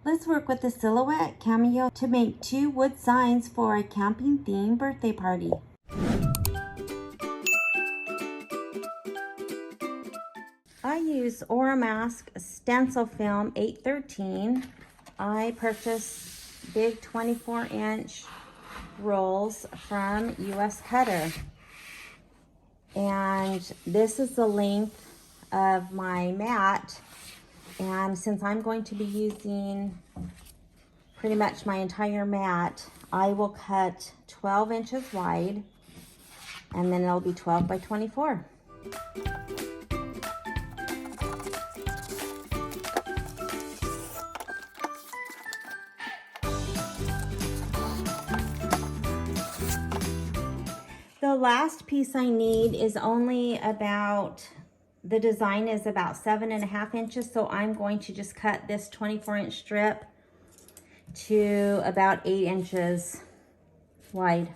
Let's work with the silhouette cameo to make 2 wood signs for a camping themed birthday party. I use Oramask stencil film 813. I purchased big 24-inch rolls from US Cutter. And this is the length of my mat. And since I'm going to be using pretty much my entire mat, I will cut 12 inches wide, and then it'll be 12 by 24. The last piece I need is only about, the design is about 7.5 inches, so I'm going to just cut this 24-inch strip to about 8 inches wide.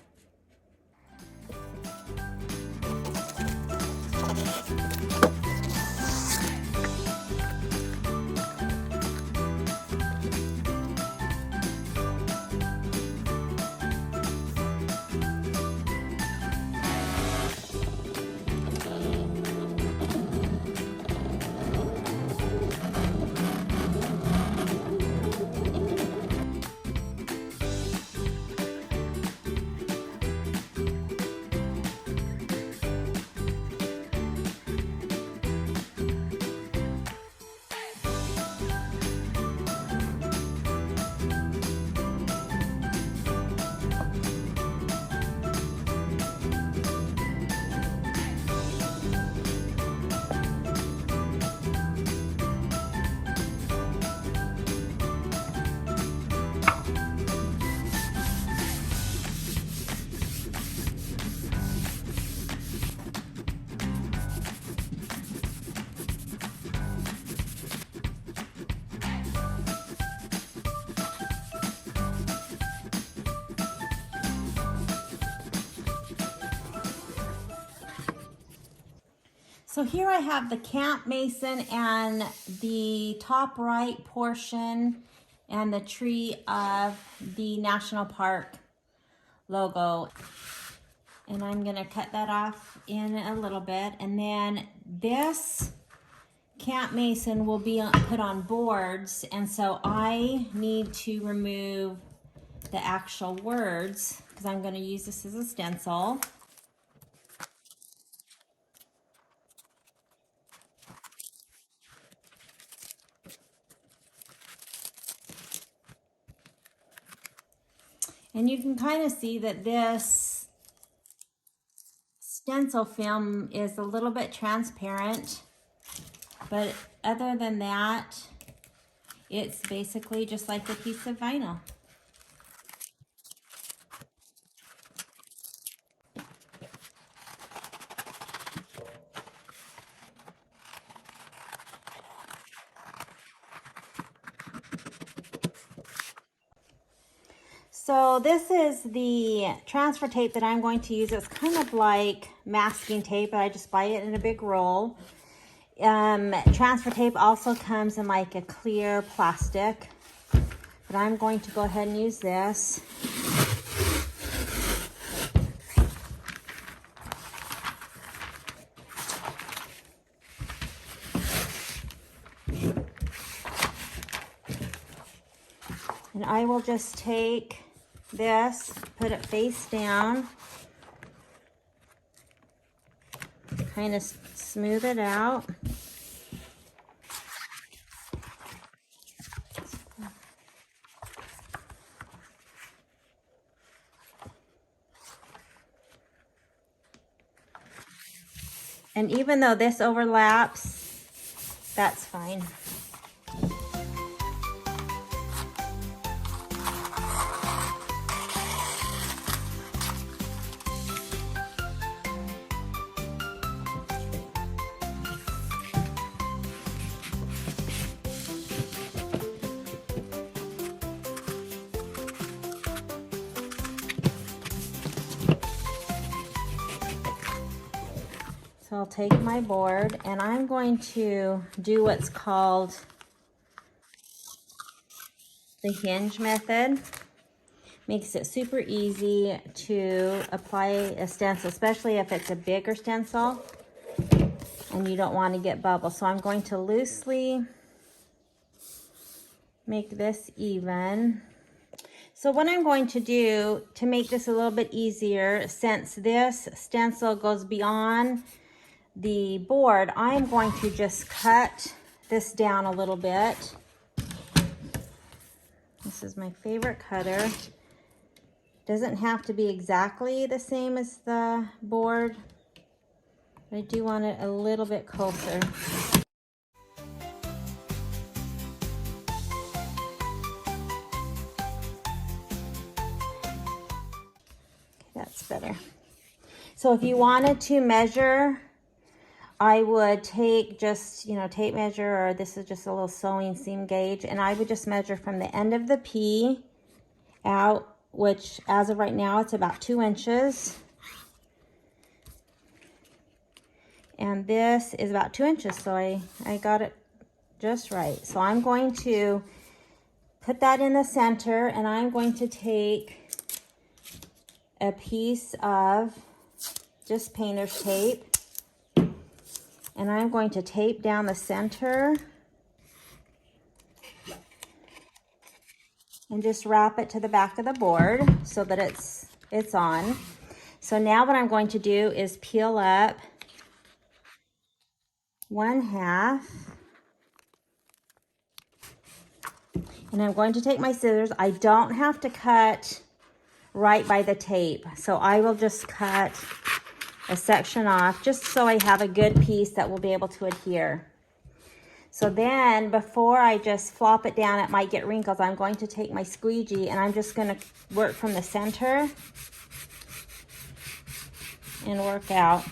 So here I have the Camp Mason and the top right portion and the tree of the National Park logo. And I'm gonna cut that off in a little bit. And then this Camp Mason will be put on boards. And so I need to remove the actual words because I'm gonna use this as a stencil. And you can kind of see that this stencil film is a little bit transparent, but other than that, it's basically just like a piece of vinyl. So this is the transfer tape that I'm going to use. It's kind of like masking tape, but I just buy it in a big roll. Transfer tape also comes in like a clear plastic, but I'm going to go ahead and use this. And I will just take this, put it face down, kind of smooth it out. And even though this overlaps, that's fine. So I'll take my board and I'm going to do what's called the hinge method. Makes it super easy to apply a stencil, especially if it's a bigger stencil and you don't want to get bubbles. So I'm going to loosely make this even. So what I'm going to do to make this a little bit easier, since this stencil goes beyond the board, I'm going to just cut this down a little bit. This is my favorite cutter. Doesn't have to be exactly the same as the board, but I do want it a little bit closer. That's better. So if you wanted to measure, I would take just, tape measure, or this is just a little sewing seam gauge, and I would just measure from the end of the P out, which as of right now, it's about 2 inches. And this is about 2 inches, so I got it just right. So I'm going to put that in the center, and I'm going to take a piece of just painter's tape, and I'm going to tape down the center and just wrap it to the back of the board so that it's on. So now what I'm going to do is peel up 1/2, and I'm going to take my scissors. I don't have to cut right by the tape, so I will just cut a section off just so I have a good piece that will be able to adhere. So then, before I just flop it down, it might get wrinkles, I'm going to take my squeegee and I'm just going to work from the center and work out.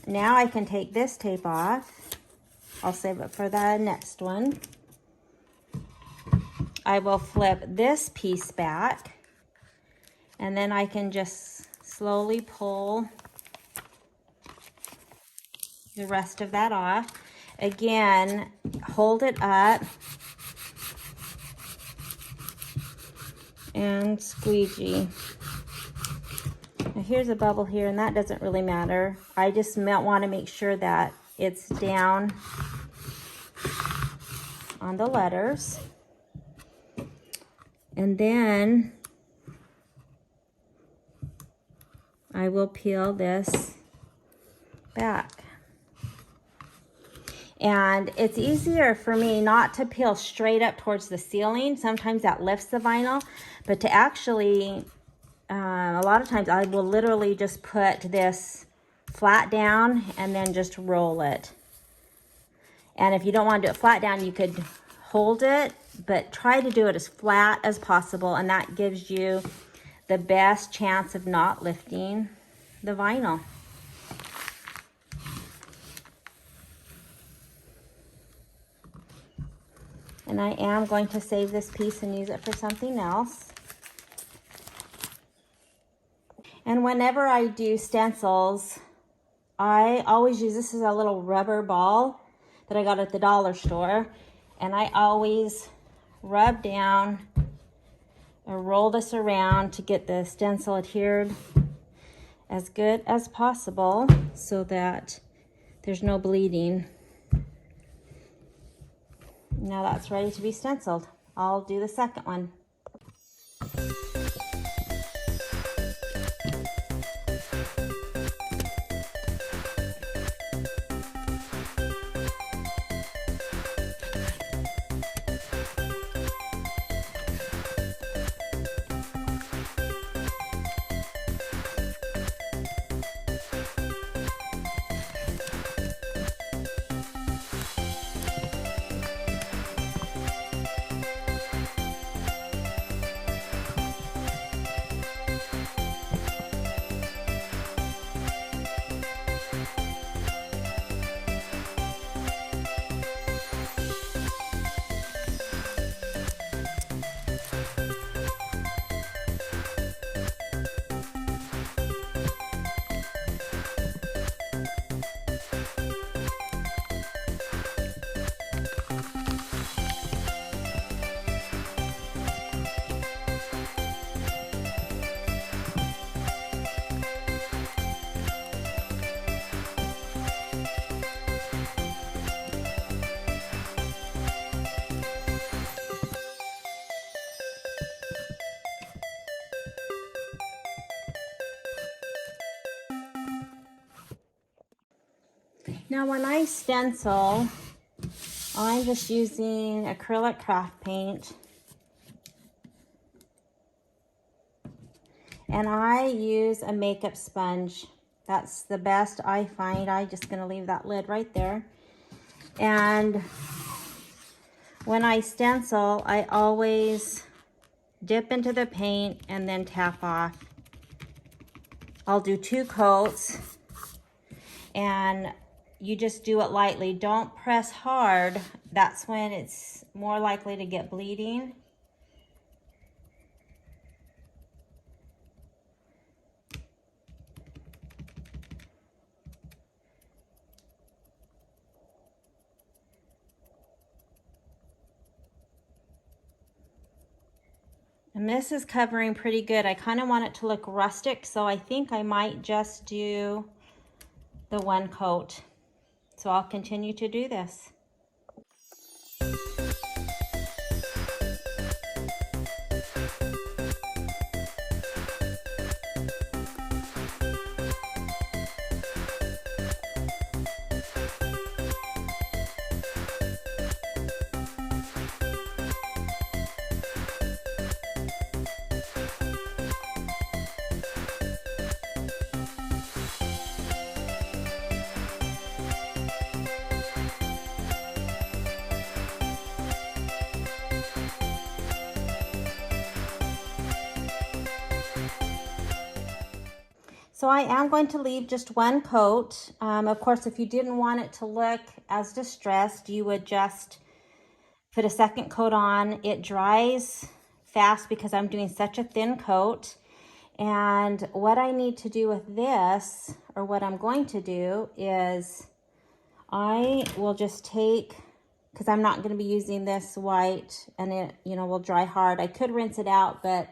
Now I can take this tape off. I'll save it for the next one. I will flip this piece back, and then I can just slowly pull the rest of that off. Again, hold it up and squeegee. Now here's a bubble here, and that doesn't really matter. I just want to make sure that it's down on the letters. And then I will peel this back. And it's easier for me not to peel straight up towards the ceiling. Sometimes that lifts the vinyl, but to actually, a lot of times I will literally just put this flat down and then just roll it. And if you don't want to do it flat down, you could hold it, but try to do it as flat as possible, and that gives you the best chance of not lifting the vinyl. And I am going to save this piece and use it for something else. And whenever I do stencils, I always use, this is a little rubber ball that I got at the dollar store, and I always rub down or roll this around to get the stencil adhered as good as possible so that there's no bleeding. Now that's ready to be stenciled. I'll do the second one. Now when I stencil, I'm just using acrylic craft paint. And I use a makeup sponge. That's the best I find. I'm just gonna leave that lid right there. And when I stencil, I always dip into the paint and then tap off. I'll do 2 coats, and you just do it lightly. Don't press hard. That's when it's more likely to get bleeding. And this is covering pretty good. I kind of want it to look rustic, so I think I might just do the 1 coat. So I'll continue to do this. So I am going to leave just 1 coat. Of course, if you didn't want it to look as distressed, you would just put a 2nd coat on. It dries fast because I'm doing such a thin coat. And what I need to do with this, or what I'm going to do, is I will just take, because I'm not going to be using this white, and it, you know, will dry hard. I could rinse it out, but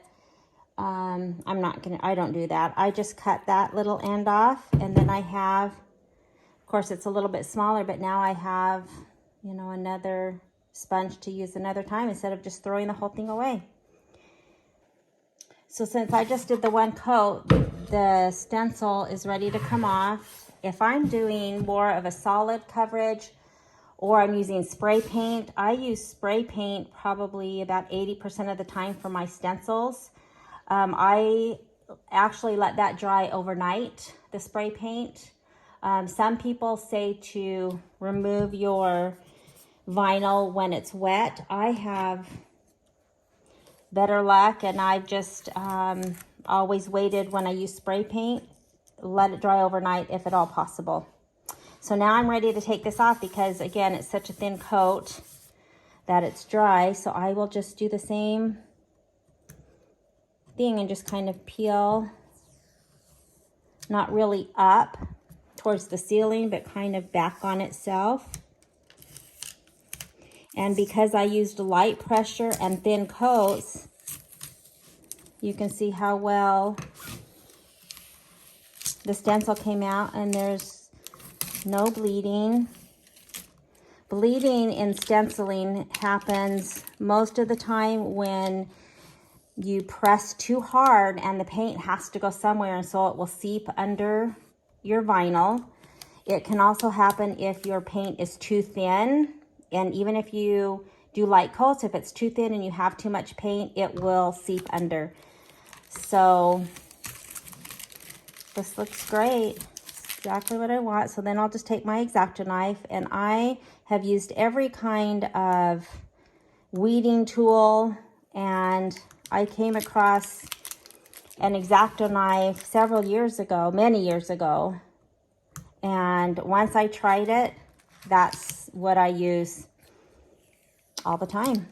I don't do that. I just cut that little end off, and then I have, of course it's a little bit smaller, but now I have, you know, another sponge to use another time instead of just throwing the whole thing away. So since I just did the 1 coat, the stencil is ready to come off. If I'm doing more of a solid coverage, or I'm using spray paint, I use spray paint probably about 80% of the time for my stencils. I actually let that dry overnight, the spray paint. Some people say to remove your vinyl when it's wet. I have better luck, and I've just always waited when I use spray paint, let it dry overnight if at all possible. So now I'm ready to take this off because, again, it's such a thin coat that it's dry. So I will just do the same thing and just kind of peel, not really up towards the ceiling, but kind of back on itself. And because I used light pressure and thin coats, you can see how well the stencil came out, and there's no bleeding. Bleeding in stenciling happens most of the time when you press too hard and the paint has to go somewhere, and so it will seep under your vinyl. It can also happen if your paint is too thin, and even if you do light coats, if it's too thin and you have too much paint, it will seep under. So this looks great. It's exactly what I want. So then I'll just take my X-Acto knife, and I have used every kind of weeding tool, and I came across an X-Acto knife several years ago, many years ago. And once I tried it, that's what I use all the time.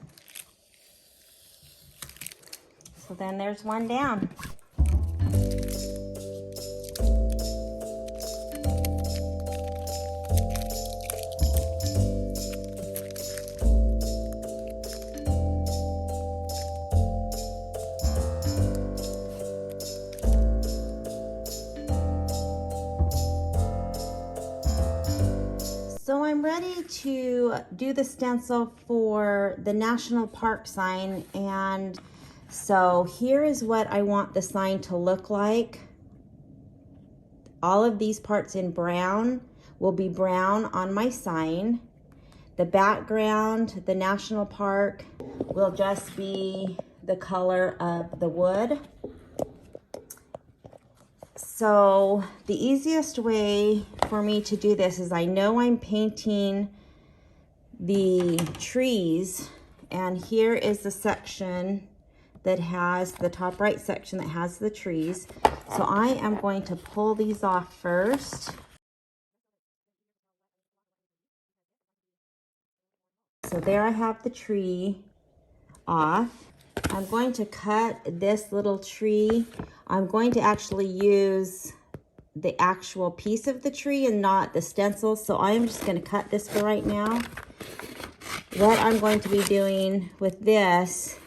So then there's 1 down. So I'm ready to do the stencil for the National Park sign, and so here is what I want the sign to look like. All of these parts in brown will be brown on my sign. The background, the national park, will just be the color of the wood. So the easiest way for me to do this is, I know I'm painting the trees, and here is the section that has the top right section that has the trees. So I am going to pull these off first. So there I have the tree off. I'm going to cut this little tree. I'm going to actually use the actual piece of the tree and not the stencil. So I'm just going to cut this for right now. What I'm going to be doing with this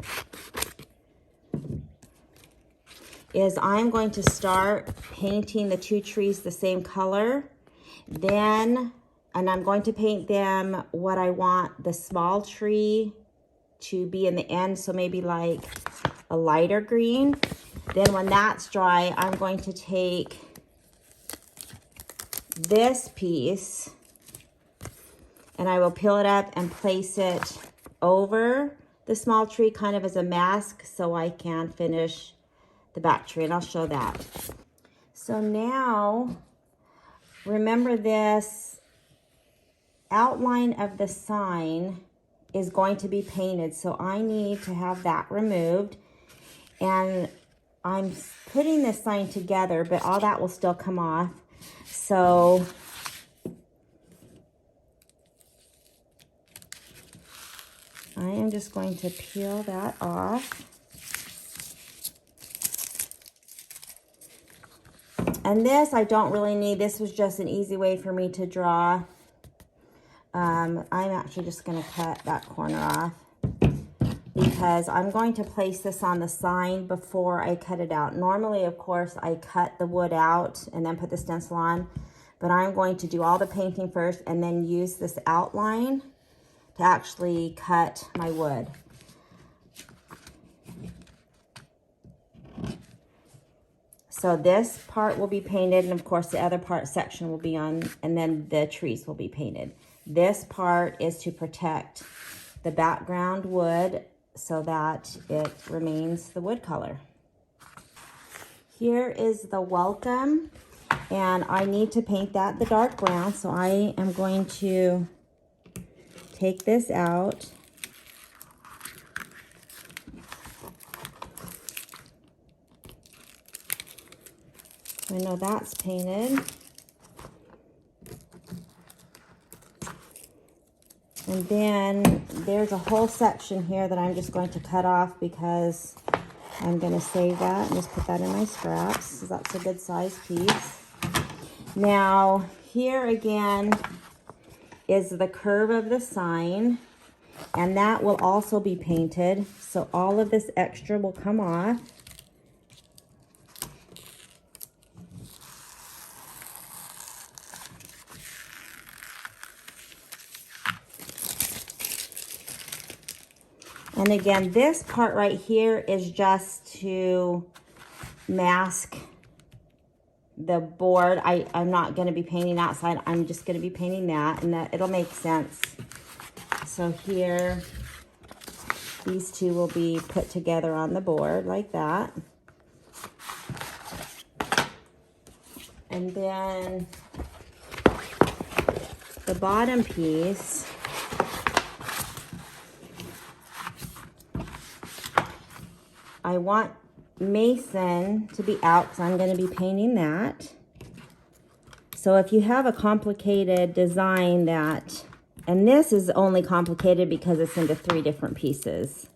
is I'm going to start painting the two trees the same color. And I'm going to paint them what I want the small tree to be in the end. So maybe like a lighter green. Then when that's dry, I'm going to take this piece and I will peel it up and place it over the small tree, kind of as a mask, so I can finish the back tree, and I'll show that. So now, remember, this outline of the sign is going to be painted, so I need to have that removed. And I'm putting this sign together, but all that will still come off. So I am just going to peel that off. And this I don't really need. This was just an easy way for me to draw. I'm actually just going to cut that corner off because I'm going to place this on the sign before I cut it out. Normally, of course, I cut the wood out and then put the stencil on, but I'm going to do all the painting first and then use this outline to actually cut my wood. So this part will be painted, and of course the other part section will be on, and then the trees will be painted. This part is to protect the background wood so that it remains the wood color. Here is the welcome, and I need to paint that the dark brown, so I am going to take this out. I know that's painted. And then there's a whole section here that I'm just going to cut off because I'm going to save that and just put that in my scraps. So that's a good size piece. Now, here again is the curve of the sign, and that will also be painted. So all of this extra will come off. And again, this part right here is just to mask the board. I'm not going to be painting outside. I'm just going to be painting that, and that it'll make sense. So here, these two will be put together on the board like that. And then the bottom piece, I want Mason to be out because I'm going to be painting that. So if you have a complicated design that, and this is only complicated because it's into 3 different pieces,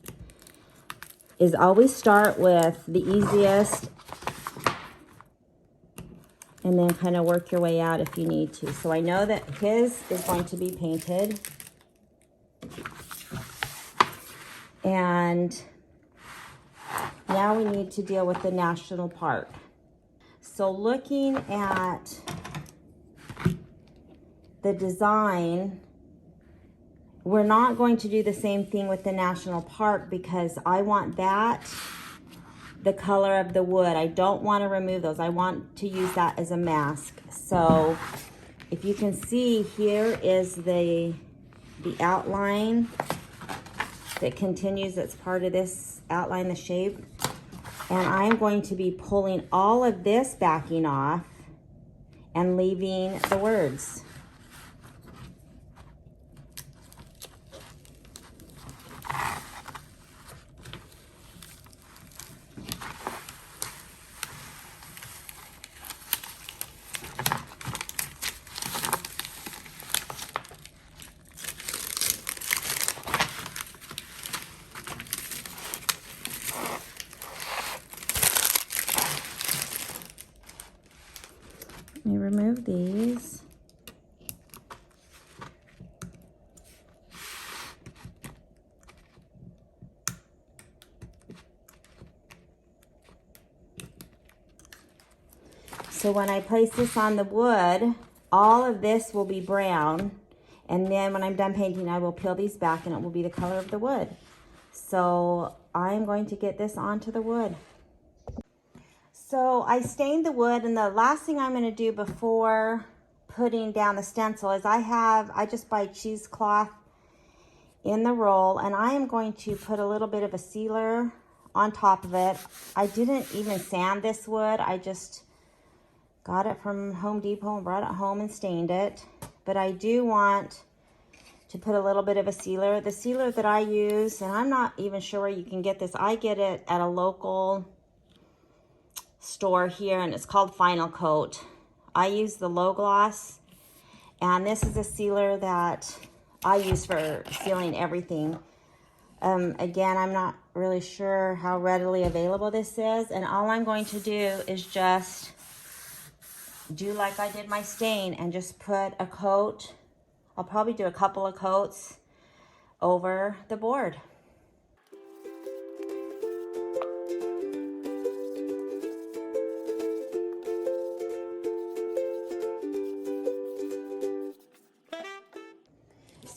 is always start with the easiest and then kind of work your way out if you need to. So I know that his is going to be painted. And now we need to deal with the national park. So looking at the design, we're not going to do the same thing with the national park because I want that the color of the wood. I don't want to remove those. I want to use that as a mask. So if you can see, here is the outline that continues. That's part of this outline, the shape. And I'm going to be pulling all of this backing off and leaving the words. Let me remove these. So when I place this on the wood, all of this will be brown. And then when I'm done painting, I will peel these back and it will be the color of the wood. So I'm going to get this onto the wood. So I stained the wood, and the last thing I'm going to do before putting down the stencil is I just buy cheesecloth in the roll, and I am going to put a little bit of a sealer on top of it. I didn't even sand this wood. I just got it from Home Depot and brought it home and stained it. But I do want to put a little bit of a sealer. The sealer that I use, and I'm not even sure where you can get this. I get it at a local store here, and it's called Final Coat. I use the low gloss, and this is a sealer that I use for sealing everything. Again, I'm not really sure how readily available this is, and all I'm going to do is just do like I did my stain and just put a coat. I'll probably do a couple of coats over the board.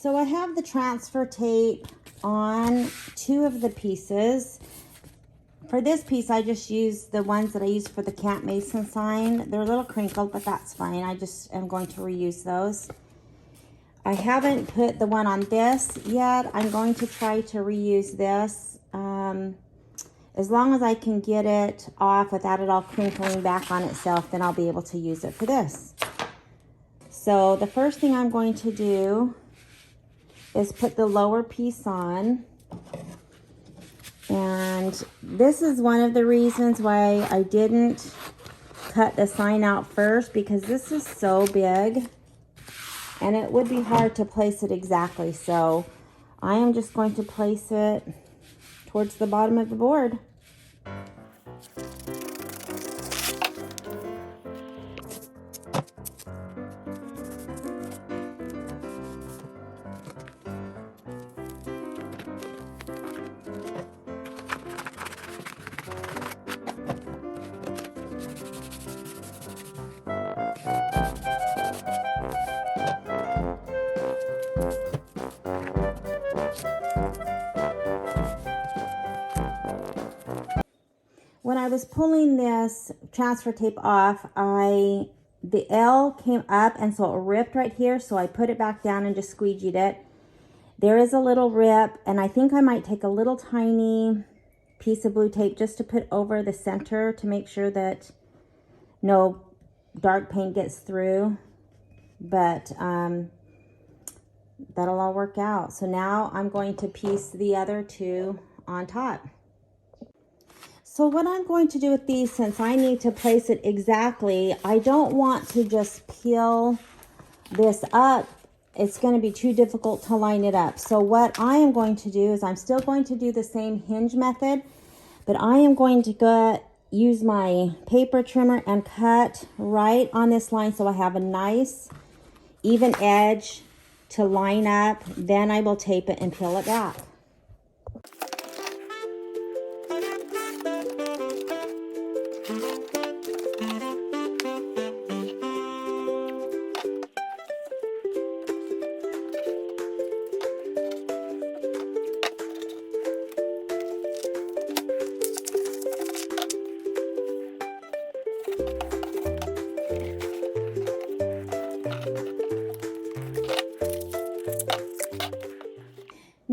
So I have the transfer tape on two of the pieces. For this piece, I just used the ones that I used for the Camp Mason sign. They're a little crinkled, but that's fine. I just am going to reuse those. I haven't put the one on this yet. I'm going to try to reuse this. As long as I can get it off without it all crinkling back on itself, then I'll be able to use it for this. So the first thing I'm going to do is put the lower piece on. And this is one of the reasons why I didn't cut the sign out first, because this is so big and it would be hard to place it exactly. So I am just going to place it towards the bottom of the board. When I was pulling this transfer tape off, the L came up, and so it ripped right here. So I put it back down and just squeegeed it. There is a little rip, and I think I might take a little tiny piece of blue tape just to put over the center to make sure that no dark paint gets through. But that'll all work out. So now I'm going to piece the other two on top. So what I'm going to do with these, since I need to place it exactly, I don't want to just peel this up. It's going to be too difficult to line it up. So what I am going to do is I'm still going to do the same hinge method, but I am going to use my paper trimmer and cut right on this line so I have a nice even edge to line up. Then I will tape it and peel it back.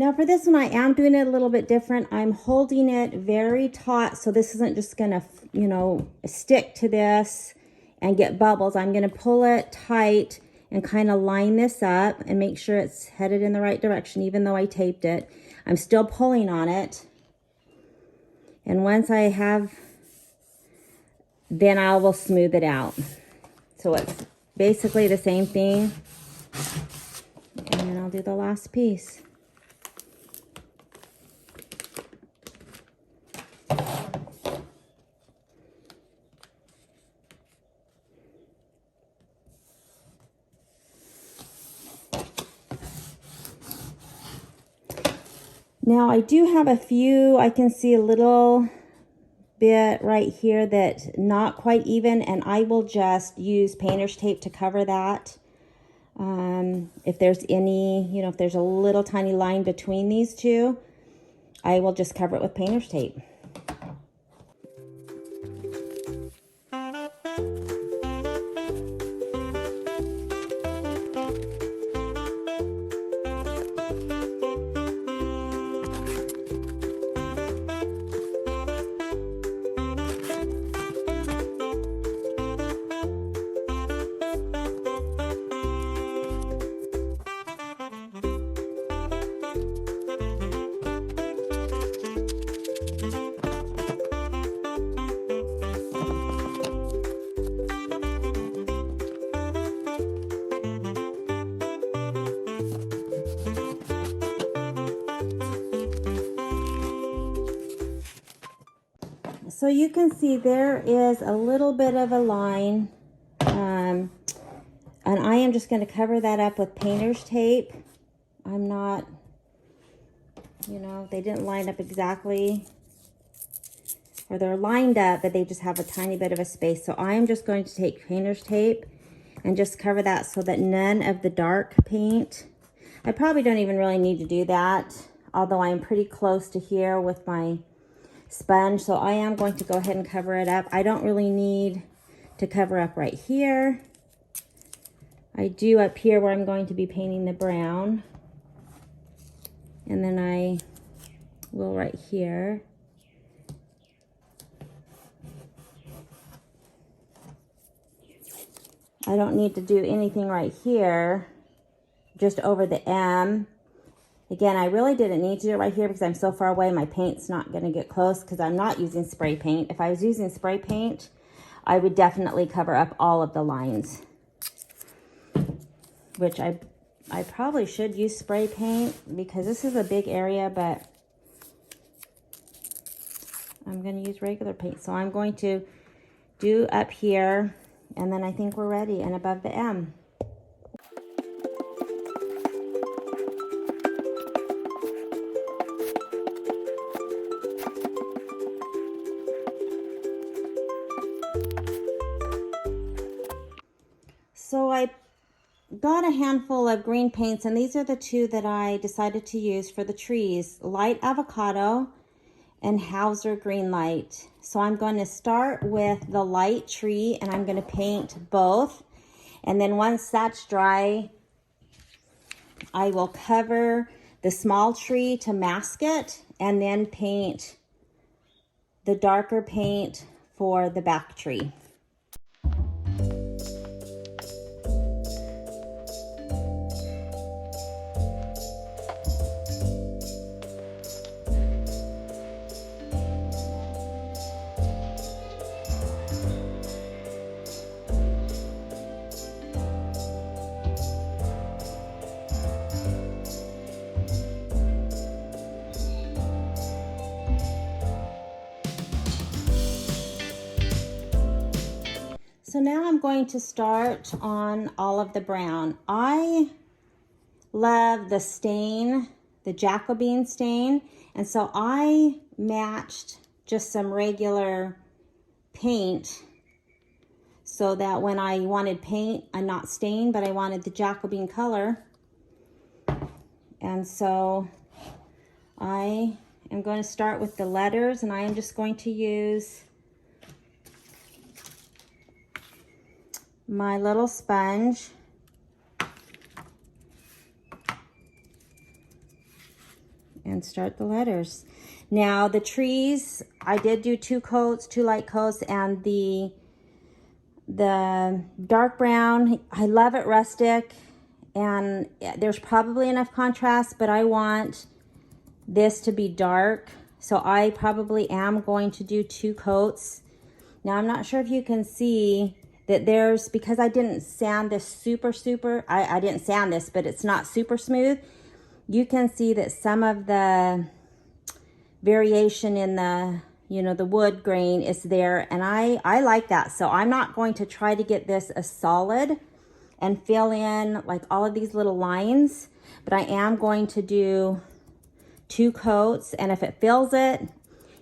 Now for this one, I am doing it a little bit different. I'm holding it very taut, so this isn't just gonna, you know, stick to this and get bubbles. I'm gonna pull it tight and kind of line this up and make sure it's headed in the right direction, even though I taped it. I'm still pulling on it. And once I have, then I will smooth it out. So it's basically the same thing. And then I'll do the last piece. Now I do have a few, I can see a little bit right here that's not quite even, and I will just use painter's tape to cover that. If there's any, you know, if there's a little tiny line between these two, I will just cover it with painter's tape. So you can see there is a little bit of a line, and I am just going to cover that up with painter's tape. I'm not, you know, they didn't line up exactly, or they're lined up, but they just have a tiny bit of a space. So I am just going to take painter's tape and just cover that so that none of the dark paint, I probably don't even really need to do that, although I am pretty close to here with my sponge, so I am going to go ahead and cover it up. I don't really need to cover up right here. I do up here where I'm going to be painting the brown, and then I will right here. I don't need to do anything right here, just over the M. Again, I really didn't need to do it right here because I'm so far away, my paint's not going to get close because I'm not using spray paint. If I was using spray paint, I would definitely cover up all of the lines, which I probably should use spray paint because this is a big area, but I'm going to use regular paint. So I'm going to do up here, and then I think we're ready, and above the M. So I got a handful of green paints, and these are the two that I decided to use for the trees, Light Avocado and Hauser Green Light. So I'm going to start with the light tree, and I'm going to paint both. And then once that's dry, I will cover the small tree to mask it, and then paint the darker paint for the back tree. So now I'm going to start on all of the brown. I love the stain, the Jacobin stain, and so I matched just some regular paint so that when I wanted paint, I'm not stained, but I wanted the Jacobin color. And so I am going to start with the letters, and I am just going to use my little sponge. and start the letters. Now the trees, I did do 2 coats, 2 light coats, and the dark brown, I love it rustic, and there's probably enough contrast, but I want this to be dark, so I probably am going to do 2 coats. Now I'm not sure if you can see that there's, because I didn't sand this super, I didn't sand this, but it's not super smooth. You can see that some of the variation in the, you know, the wood grain is there, and I like that. So I'm not going to try to get this as solid and fill in like all of these little lines, but I am going to do 2 coats, and if it fills it,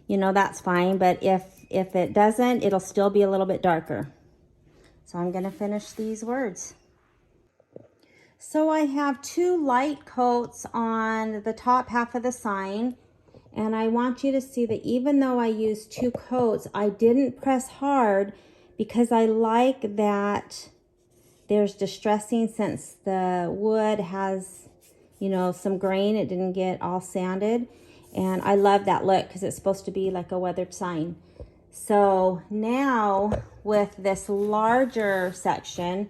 you know, that's fine, but if it doesn't, it'll still be a little bit darker. So I'm gonna finish these words. So I have 2 light coats on the top half of the sign, and I want you to see that even though I used 2 coats, I didn't press hard because I like that there's distressing, since the wood has, you know, some grain. It didn't get all sanded, and I love that look because it's supposed to be like a weathered sign. So now with this larger section,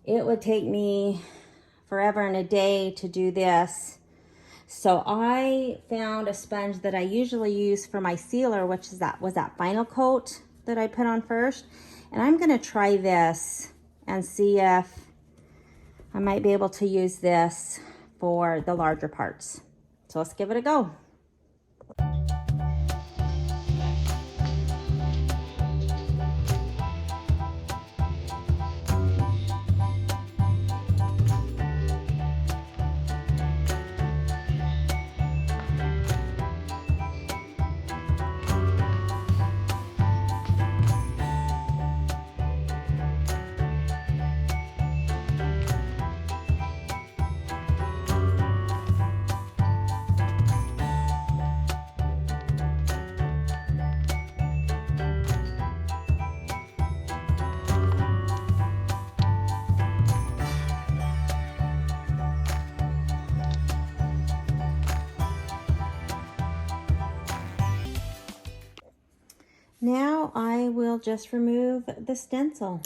it would take me forever and a day to do this. So I found a sponge that I usually use for my sealer, which is was that final coat that I put on first. And I'm gonna try this and see if I might be able to use this for the larger parts. So let's give it a go. Now I will just remove the stencil.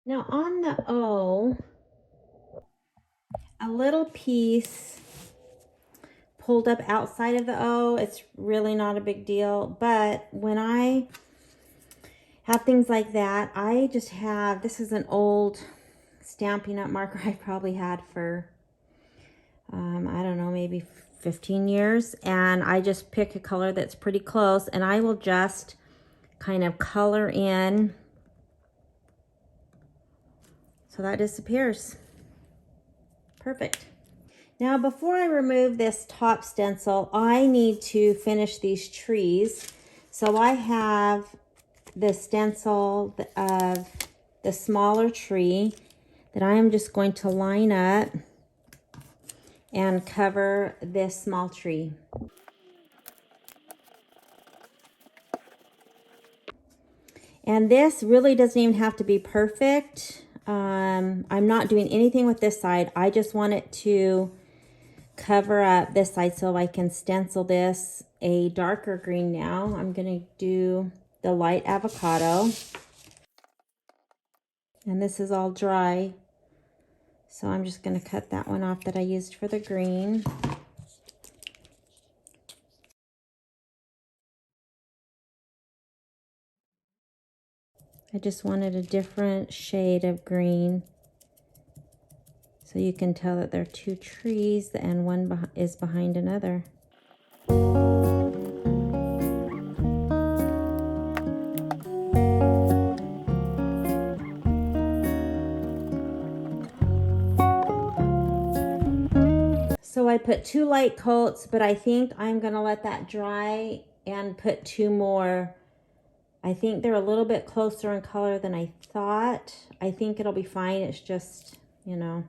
Now on the O, a little piece pulled up outside of the O. It's really not a big deal, but when I have things like that, I just have, this is an old Stampin' Up marker I probably had for, I don't know, maybe 15 years. And I just pick a color that's pretty close, and I will just kind of color in so that disappears. Perfect. Now, before I remove this top stencil, I need to finish these trees. So I have the stencil of the smaller tree that I am just going to line up and cover this small tree. And this really doesn't even have to be perfect. I'm not doing anything with this side. I just want it to cover up this side so I can stencil this a darker green now. I'm going to do the light avocado. And this is all dry. So I'm just going to cut that one off that I used for the green. I just wanted a different shade of green, so you can tell that they're 2 trees and one is behind another. I put 2 light coats, but I think I'm going to let that dry and put 2 more. I think they're a little bit closer in color than I thought. I think it'll be fine. It's just, you know,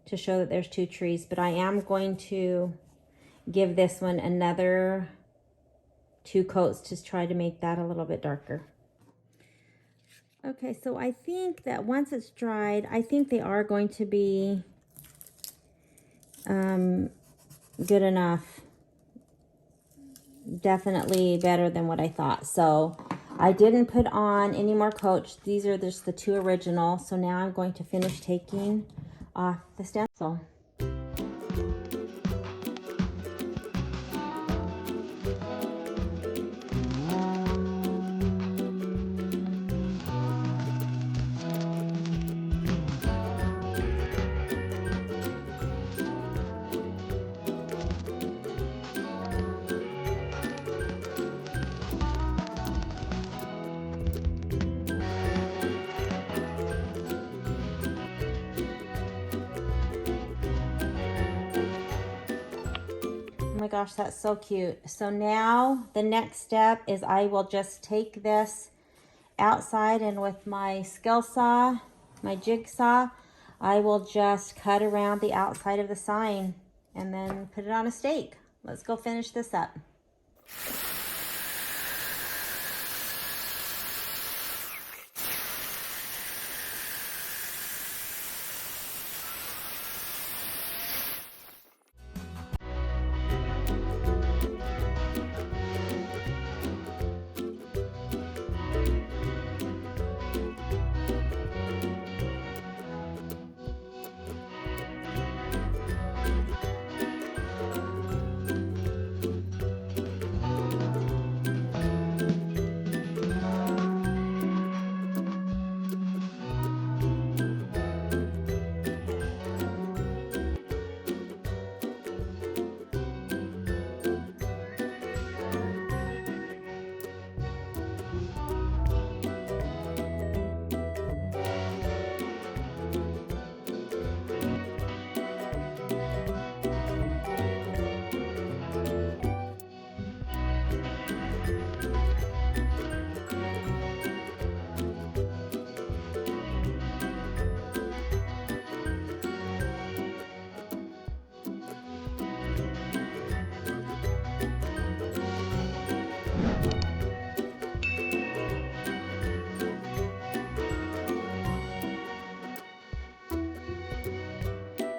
to show that there's 2 trees. But I am going to give this one another 2 coats to try to make that a little bit darker. Okay, so I think that once it's dried, I think they are going to be good enough. Definitely better than what I thought. So I didn't put on any more coats. These are just the 2 original. So now I'm going to finish taking off the stencil. Oh my gosh, that's so cute. So now the next step is I will just take this outside, and with my skill saw, my jigsaw, I will just cut around the outside of the sign and then put it on a stake. Let's go finish this up.